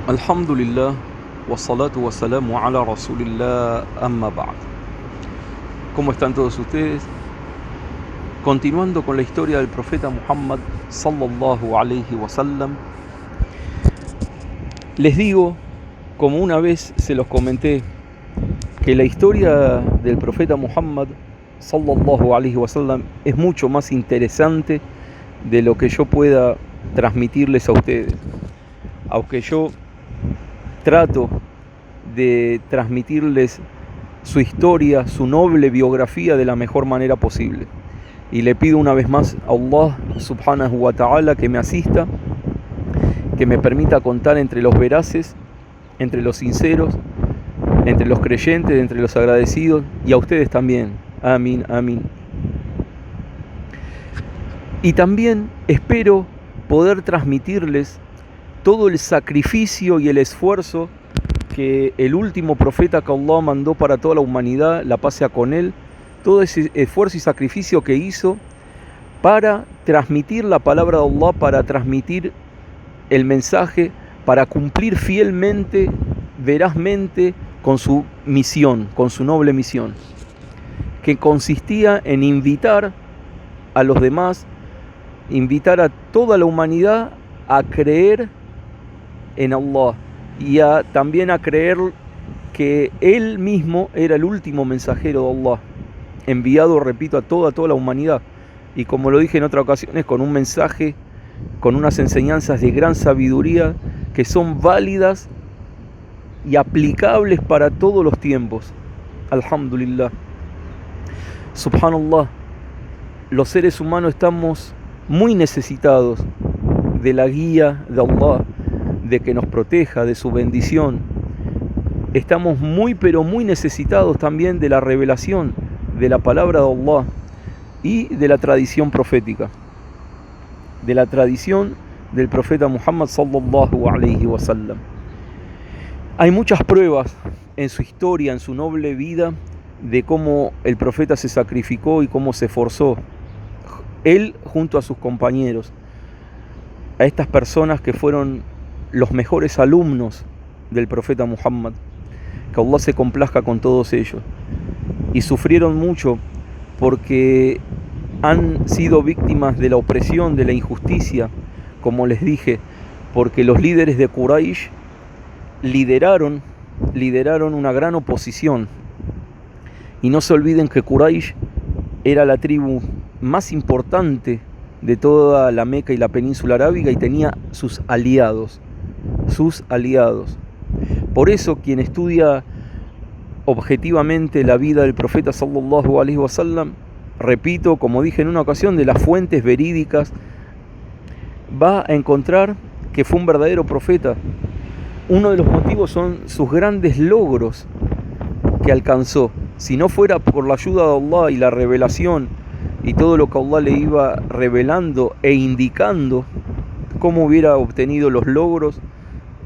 Alhamdulillah, wassalatu wassalamu ala rasulillah, amma ba'd. ¿Cómo están todos ustedes? Continuando con la historia del profeta Muhammad sallallahu alayhi wasallam, les digo, como una vez se los comenté, que la historia del profeta Muhammad sallallahu alayhi wasallam es mucho más interesante de lo que yo pueda transmitirles a ustedes. Aunque yo trato de transmitirles su historia, su noble biografía de la mejor manera posible. Y le pido una vez más a Allah subhanahu wa ta'ala que me asista, que me permita contar entre los veraces, entre los sinceros, entre los creyentes, entre los agradecidos, y a ustedes también. Amén, amén. Y también espero poder transmitirles todo el sacrificio y el esfuerzo que el último profeta que Allah mandó para toda la humanidad, la paz sea con él, todo ese esfuerzo y sacrificio que hizo para transmitir la palabra de Allah, para transmitir el mensaje, para cumplir fielmente, verazmente con su misión, con su noble misión, que consistía en invitar a los demás, invitar a toda la humanidad a creer en Allah y también a creer que Él mismo era el último mensajero de Allah, enviado, repito, a toda la humanidad. Y como lo dije en otras ocasiones, con un mensaje, con unas enseñanzas de gran sabiduría que son válidas y aplicables para todos los tiempos. Alhamdulillah. Subhanallah, los seres humanos estamos muy necesitados de la guía de Allah, de que nos proteja, de su bendición. Estamos muy pero muy necesitados también de la revelación de la palabra de Allah y de la tradición profética, de la tradición del profeta Muhammad sallallahu alayhi wa sallam. Hay muchas pruebas en su historia, en su noble vida, de cómo el profeta se sacrificó y cómo se esforzó, él junto a sus compañeros, a estas personas que fueron los mejores alumnos del profeta Muhammad, que Allah se complazca con todos ellos, y sufrieron mucho porque han sido víctimas de la opresión, de la injusticia, como les dije, porque los líderes de Quraysh lideraron una gran oposición. Y no se olviden que Quraysh era la tribu más importante de toda la Meca y la península arábiga y tenía sus aliados. Por eso quien estudia objetivamente la vida del profeta sallallahu alaihi wasallam, repito, como dije en una ocasión, de las fuentes verídicas, va a encontrar que fue un verdadero profeta. Uno de los motivos son sus grandes logros que alcanzó. Si no fuera por la ayuda de Allah y la revelación y todo lo que Allah le iba revelando e indicando, cómo hubiera obtenido los logros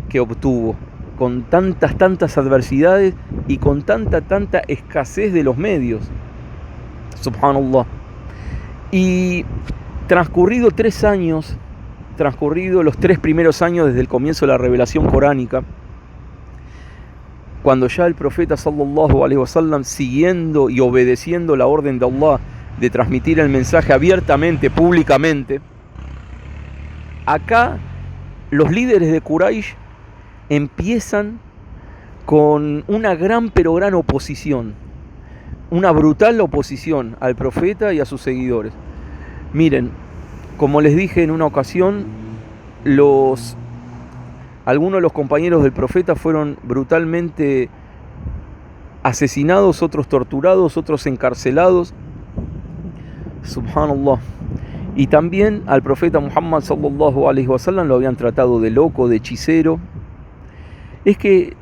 que obtuvo, con tantas adversidades y con tanta escasez de los medios. Subhanallah. Y transcurridos los 3 primeros años desde el comienzo de la revelación coránica, cuando ya el profeta sallallahu alaihi wasallam, siguiendo y obedeciendo la orden de Allah de transmitir el mensaje abiertamente, públicamente, acá los líderes de Quraysh empiezan con una gran oposición, una brutal oposición al profeta y a sus seguidores. Miren, como les dije en una ocasión, algunos de los compañeros del profeta fueron brutalmente asesinados, otros torturados, otros encarcelados. Subhanallah. Y también al profeta Muhammad sallallahu alaihi wasallam lo habían tratado de loco, de hechicero. Es que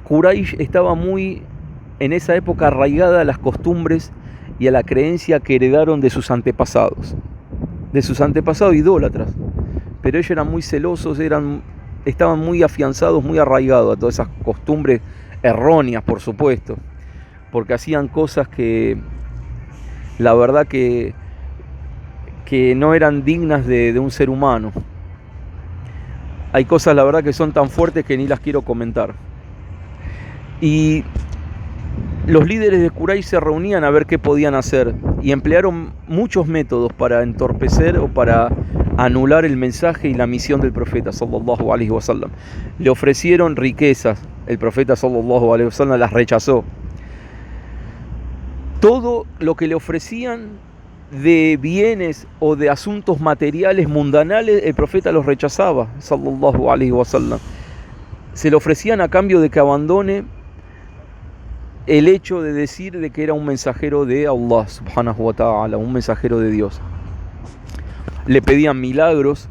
Quraysh estaba muy en esa época arraigada a las costumbres y a la creencia que heredaron de sus antepasados idólatras. Pero ellos eran muy celosos, estaban muy afianzados, muy arraigados a todas esas costumbres erróneas, por supuesto, porque hacían cosas que la verdad que no eran dignas de un ser humano. hay cosas la verdad que son tan fuertes que ni las quiero comentar. Y los líderes de Quraysh se reunían a ver qué podían hacer y emplearon muchos métodos para entorpecer o para anular el mensaje y la misión del profeta sallallahu alaihi wasallam. Le ofrecieron riquezas, el profeta sallallahu alaihi wasallam las rechazó. Todo lo que le ofrecían de bienes o de asuntos materiales mundanales, el profeta los rechazaba sallallahu alaihi wasallam. Se le ofrecían a cambio de que abandone el hecho de decir de que era un mensajero de Allah subhanahu wa ta'ala, un mensajero de Dios. Le pedían milagros,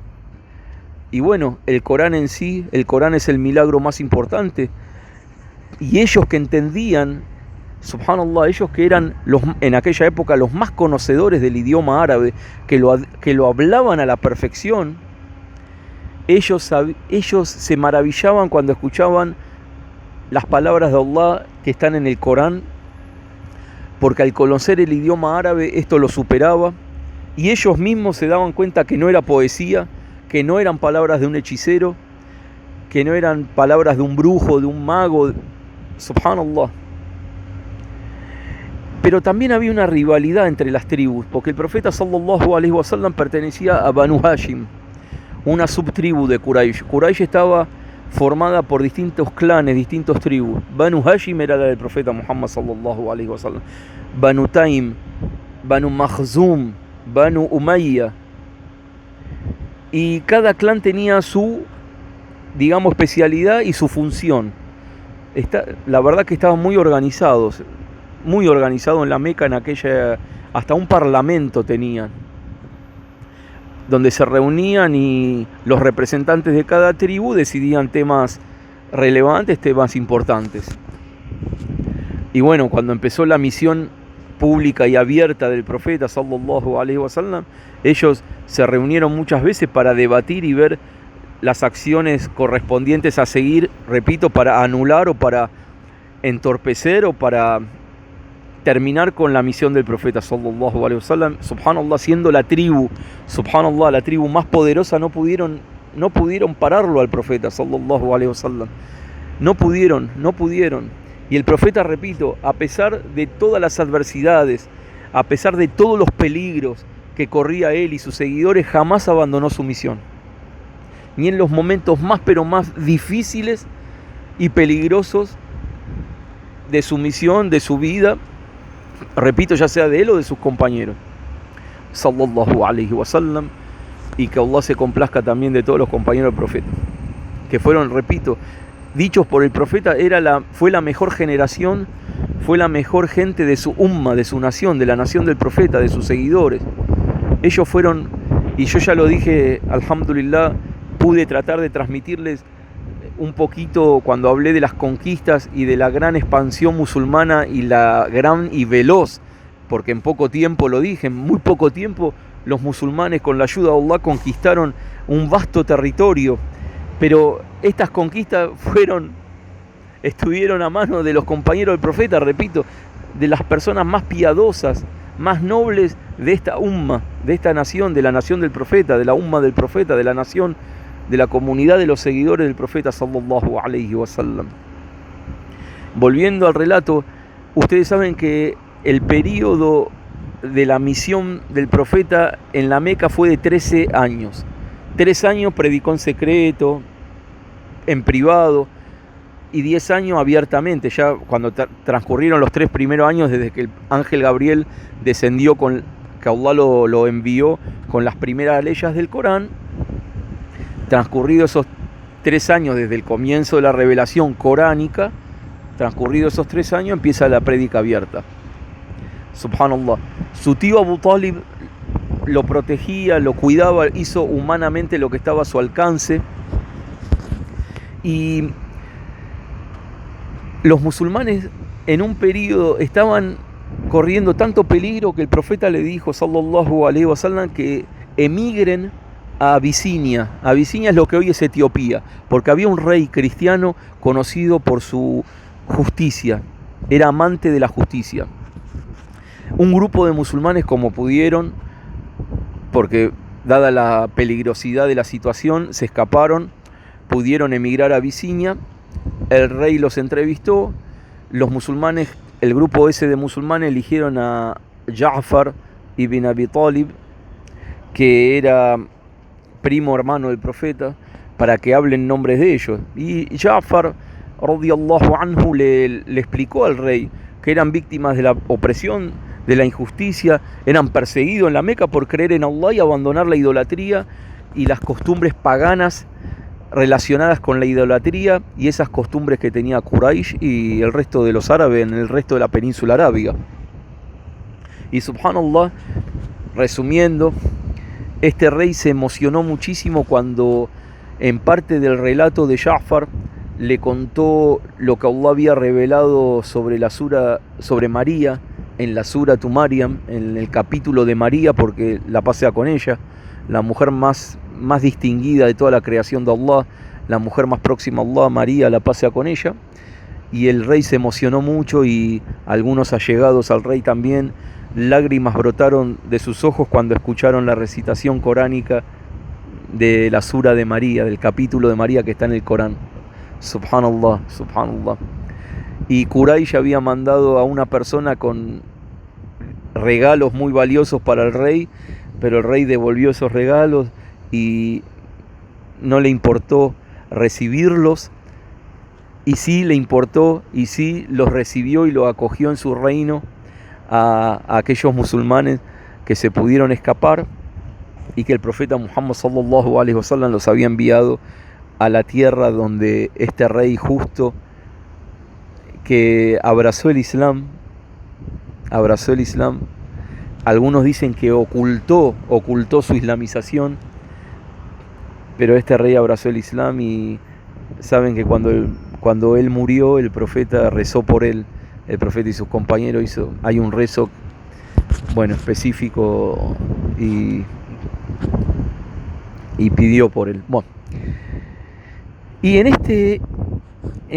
y bueno, el Corán en sí, el Corán es el milagro más importante, y ellos que entendían, subhanallah, ellos que eran en aquella época los más conocedores del idioma árabe, que lo hablaban a la perfección, ellos se maravillaban cuando escuchaban las palabras de Allah que están en el Corán, porque al conocer el idioma árabe esto lo superaba, y ellos mismos se daban cuenta que no era poesía, que no eran palabras de un hechicero, que no eran palabras de un brujo, de un mago, subhanallah. Pero también había una rivalidad entre las tribus, porque el profeta sallallahu alaihi wasallam pertenecía a Banu Hashim, una subtribu de Quraysh. Quraysh estaba formada por distintos clanes, distintos tribus. Banu Hashim era la del profeta Muhammad sallallahu alaihi wasallam. Banu Taim, Banu Makhzum, Banu Umayya. Y cada clan tenía su, digamos, especialidad y su función. La verdad que estaban muy organizados en la Meca, en aquella, hasta un parlamento tenían, donde se reunían y los representantes de cada tribu decidían temas relevantes, temas importantes. Y bueno, cuando empezó la misión pública y abierta del profeta sallallahu alaihi wasallam, ellos se reunieron muchas veces para debatir y ver las acciones correspondientes a seguir, repito, para anular o para entorpecer o para terminar con la misión del profeta sallallahu alaihi wasallam. Subhanallah, siendo la tribu más poderosa, no pudieron pararlo al profeta sallallahu alaihi wasallam. No pudieron. Y el profeta, repito, a pesar de todas las adversidades, a pesar de todos los peligros que corría él y sus seguidores, jamás abandonó su misión. Ni en los momentos más difíciles y peligrosos de su misión, de su vida, repito, ya sea de él o de sus compañeros sallallahu alaihi wasallam, y que Allah se complazca también de todos los compañeros del profeta, que fueron, repito, dichos por el profeta, fue la mejor generación, fue la mejor gente de su umma, de su nación, de la nación del profeta, de sus seguidores. Ellos fueron, y yo ya lo dije, alhamdulillah, pude tratar de transmitirles un poquito cuando hablé de las conquistas y de la gran expansión musulmana y la gran y veloz, porque en poco tiempo, lo dije, en muy poco tiempo los musulmanes con la ayuda de Allah conquistaron un vasto territorio, pero estas conquistas estuvieron a mano de los compañeros del profeta, repito, de las personas más piadosas, más nobles de esta umma, de esta nación, de la nación del profeta, de la umma del profeta, de la nación, de la comunidad de los seguidores del profeta sallallahu alaihi wasallam. Volviendo al relato, ustedes saben que el periodo de la misión del profeta en la Meca fue de 13 años. 3 años predicó en secreto, en privado, y 10 años abiertamente. Ya cuando transcurrieron los 3 primeros años desde que el ángel Gabriel descendió, que Allah lo envió con las primeras leyes del Corán, transcurridos esos 3 años desde el comienzo de la revelación coránica, transcurridos esos 3 años, empieza la prédica abierta. Subhanallah. Su tío Abu Talib lo protegía, lo cuidaba, hizo humanamente lo que estaba a su alcance. Y los musulmanes en un periodo estaban corriendo tanto peligro que el profeta le dijo, sallallahu alaihi wasallam, que emigren a Abisinia. Abisinia es lo que hoy es Etiopía, porque había un rey cristiano conocido por su justicia, era amante de la justicia. Un grupo de musulmanes, como pudieron, porque dada la peligrosidad de la situación, se escaparon, pudieron emigrar a Abisinia. El rey los entrevistó. Los musulmanes, el grupo ese de musulmanes, eligieron a Ja'far ibn Abi Talib, que era primo hermano del profeta, para que hablen nombres de ellos. Y Ja'far, radiyallahu anhu, le explicó al rey que eran víctimas de la opresión, de la injusticia, eran perseguidos en la Meca por creer en Allah y abandonar la idolatría y las costumbres paganas relacionadas con la idolatría y esas costumbres que tenía Quraysh y el resto de los árabes en el resto de la península arábiga. Y subhanallah, resumiendo, este rey se emocionó muchísimo cuando en parte del relato de Ja'far le contó lo que Allah había revelado sobre la sura, sobre María, en la sura Tu Maryam, en el capítulo de María, porque la pasea con ella, la mujer más distinguida de toda la creación de Allah, la mujer más próxima a Allah, María, la pasea con ella. Y el rey se emocionó mucho y algunos allegados al rey también, lágrimas brotaron de sus ojos cuando escucharon la recitación coránica de la sura de María, del capítulo de María que está en el Corán. Subhanallah, subhanallah. Y Quraysh había mandado a una persona con regalos muy valiosos para el rey, pero el rey devolvió esos regalos y no le importó recibirlos, y sí le importó y sí los recibió y los acogió en su reino a aquellos musulmanes que se pudieron escapar y que el profeta Muhammad sallallahu alaihi wasallam los había enviado a la tierra donde este rey justo que abrazó el Islam, algunos dicen que ocultó su islamización, pero este rey abrazó el Islam y saben que cuando él murió, el profeta rezó por él, el profeta y sus compañeros hay un rezo, bueno, específico y pidió por él. Bueno, y en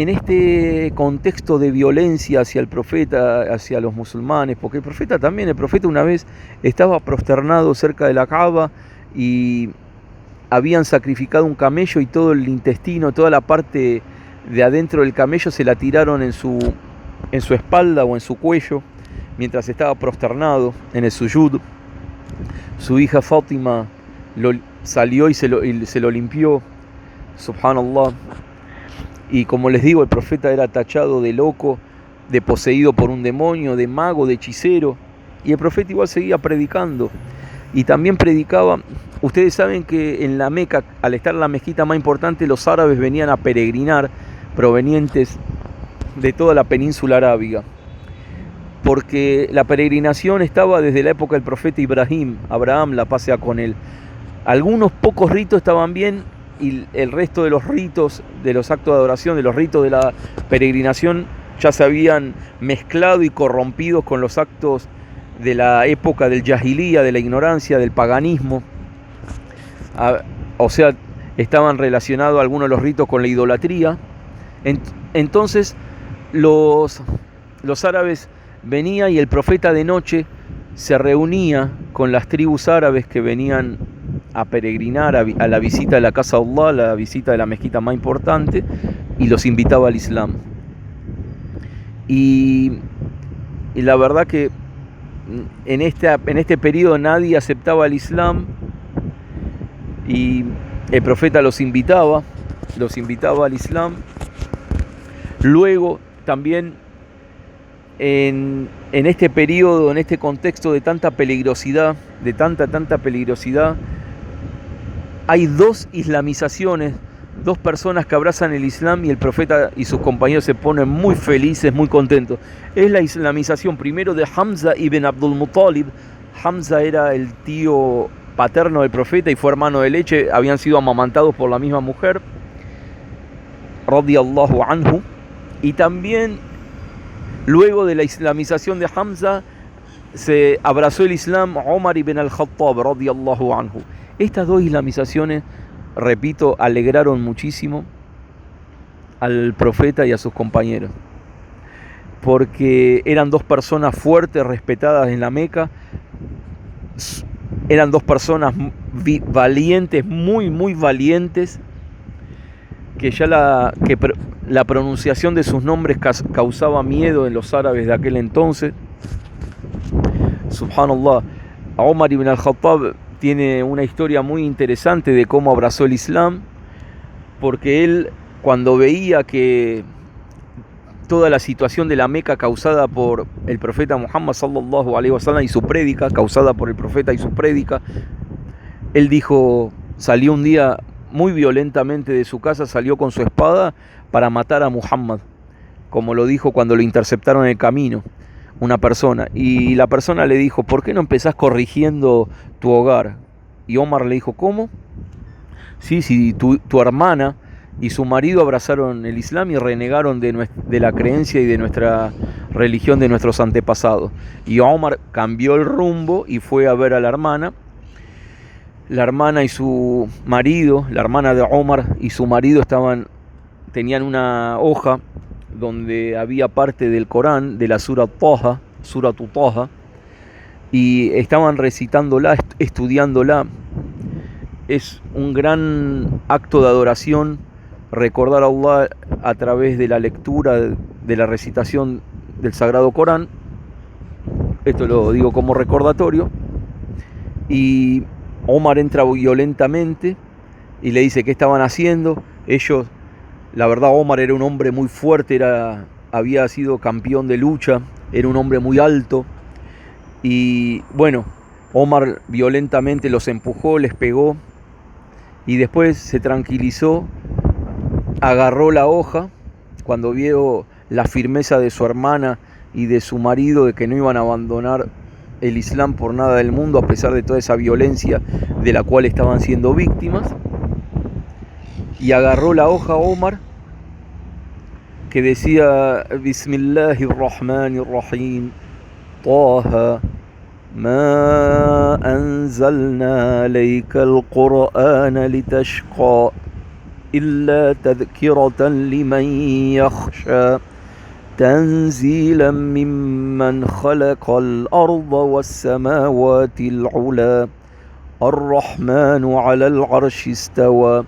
este contexto de violencia hacia el profeta, hacia los musulmanes, porque el profeta una vez estaba prosternado cerca de la Kaaba y habían sacrificado un camello y todo el intestino, toda la parte de adentro del camello se la tiraron en su espalda o en su cuello mientras estaba prosternado en el suyud. Su hija Fátima salió y se lo limpió, subhanallah. Y como les digo, el profeta era tachado de loco, de poseído por un demonio, de mago, de hechicero, y el profeta igual seguía predicando. Y también predicaba. Ustedes saben que en la Meca, al estar la mezquita más importante, los árabes venían a peregrinar, provenientes de toda la península arábiga, porque la peregrinación estaba desde la época del profeta Abraham, la paz sea con él. Algunos pocos ritos estaban bien y el resto de los ritos, de los actos de adoración, de los ritos de la peregrinación ya se habían mezclado y corrompido con los actos de la época del Jahilía, de la ignorancia, del paganismo. O sea, estaban relacionados algunos de los ritos con la idolatría. Entonces los árabes venían y el profeta de noche se reunía con las tribus árabes que venían a peregrinar a la visita de la casa de Allah, la visita de la mezquita más importante, y los invitaba al Islam. Y la verdad que en este periodo nadie aceptaba el Islam y el profeta los invitaba al Islam. Luego también en este periodo, en este contexto de tanta peligrosidad, de tanta peligrosidad, hay dos islamizaciones, dos personas que abrazan el Islam y el profeta y sus compañeros se ponen muy felices, muy contentos. Es la islamización primero de Hamza ibn Abdul Muttalib. Hamza era el tío paterno del profeta y fue hermano de leche, habían sido amamantados por la misma mujer, radiyallahu anhu. Y también luego de la islamización de Hamza se abrazó el Islam Omar ibn al-Khattab, radiyallahu anhu. Estas dos islamizaciones, repito, alegraron muchísimo al profeta y a sus compañeros, porque eran dos personas fuertes, respetadas en la Meca, eran dos personas valientes, muy valientes, que ya la pronunciación de sus nombres causaba miedo en los árabes de aquel entonces. Subhanallah, Omar ibn al-Khattab tiene una historia muy interesante de cómo abrazó el Islam, porque él, cuando veía que toda la situación de la Meca causada por el profeta Muhammad sallallahu alaihi wasallam y su prédica, causada por el profeta y su prédica, él dijo, salió un día muy violentamente de su casa, salió con su espada para matar a Muhammad, como lo dijo cuando lo interceptaron en el camino una persona, y la persona le dijo, ¿por qué no empezás corrigiendo tu hogar? Y Omar le dijo, ¿cómo? Sí, si tu hermana y su marido abrazaron el Islam y renegaron de la creencia y de nuestra religión, de nuestros antepasados. Y Omar cambió el rumbo y fue a ver a la hermana. La hermana y su marido, la hermana de Omar y su marido tenían una hoja donde había parte del Corán, de la Sura Taha, y estaban recitándola, estudiándola. Es un gran acto de adoración recordar a Allah a través de la lectura, de la recitación del Sagrado Corán. Esto lo digo como recordatorio. Y Omar entra violentamente y le dice, ¿qué estaban haciendo? Ellos, la verdad, Omar era un hombre muy fuerte, había sido campeón de lucha, era un hombre muy alto. Y bueno, Omar violentamente los empujó, les pegó, y después se tranquilizó, agarró la hoja, cuando vio la firmeza de su hermana y de su marido, de que no iban a abandonar el Islam por nada del mundo, a pesar de toda esa violencia de la cual estaban siendo víctimas, y agarró la hoja Omar, que decía, Bismillahirrahmanirrahim, Taha, ما أنزلنا عليك القرآن لتشقى إلا تذكرة لمن يخشى تنزيلا ممن خلق الأرض والسماوات العلى الرحمن على العرش استوى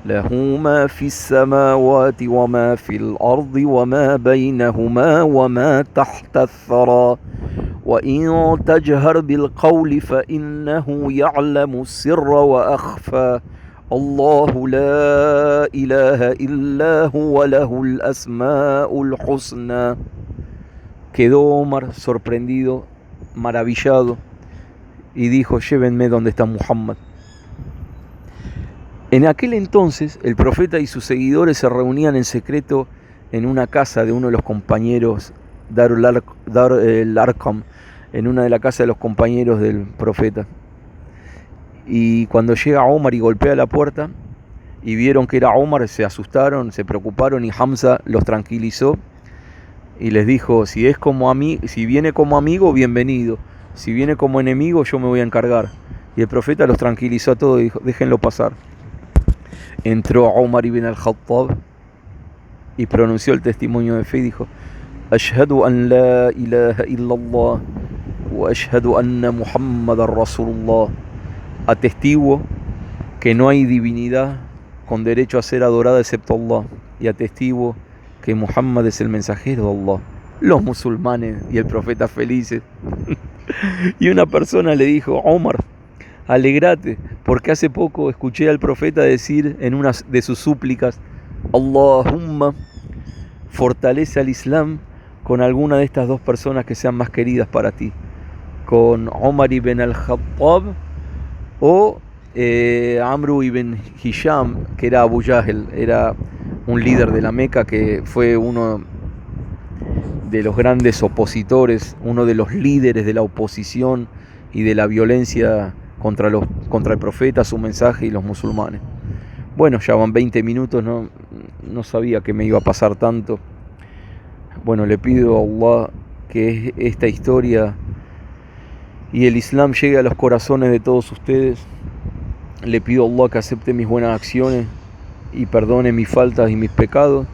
له ما في السماوات وما في الأرض وما بينهما وما تحت الثرى وإن تجهر بالقول فإنه يعلم السر وأخفى الله لا إله إلا هو له الأسماء الحسنى. Quedó Omar sorprendido, maravillado, y dijo, llévenme donde está Muhammad. En aquel entonces el profeta y sus seguidores se reunían en secreto en una casa de uno de los compañeros, Dar el Arqam, en una de las casas de los compañeros del profeta. Y cuando llega Omar y golpea la puerta y vieron que era Omar, se asustaron, se preocuparon, y Hamza los tranquilizó y les dijo, si viene como amigo, bienvenido, si viene como enemigo, yo me voy a encargar. Y el profeta los tranquilizó a todos y dijo, déjenlo pasar. Entró Omar ibn al-Khattab y pronunció el testimonio de fe y dijo, Ashhadu an la ilaha illallah wa ashhadu anna Muhammadan Rasulullah. Atestiguo que no hay divinidad con derecho a ser adorada excepto Allah, y atestiguo que Muhammad es el mensajero de Allah. Los musulmanes y el profeta felices. Y una persona le dijo, Omar, alegrate, porque hace poco escuché al profeta decir en una de sus súplicas, Allahumma, fortalece al Islam con alguna de estas dos personas que sean más queridas para ti, con Omar ibn al-Khattab o Amru ibn Hisham, que era Abu Jahl, era un líder de la Meca, que fue uno de los grandes opositores, uno de los líderes de la oposición y de la violencia contra el profeta, su mensaje y los musulmanes. Bueno, ya van 20 minutos, no sabía que me iba a pasar tanto. Bueno, le pido a Allah que esta historia y el Islam llegue a los corazones de todos ustedes. Le pido a Allah que acepte mis buenas acciones y perdone mis faltas y mis pecados.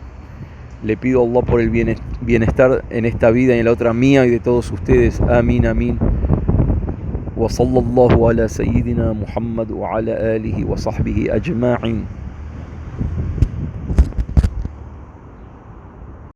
Le pido a Allah por el bienestar en esta vida y en la otra mía y de todos ustedes. Amén, amén. Wa sallallahu ala sayyidina Muhammad wa ala alihi wa sahbihi ajma'in.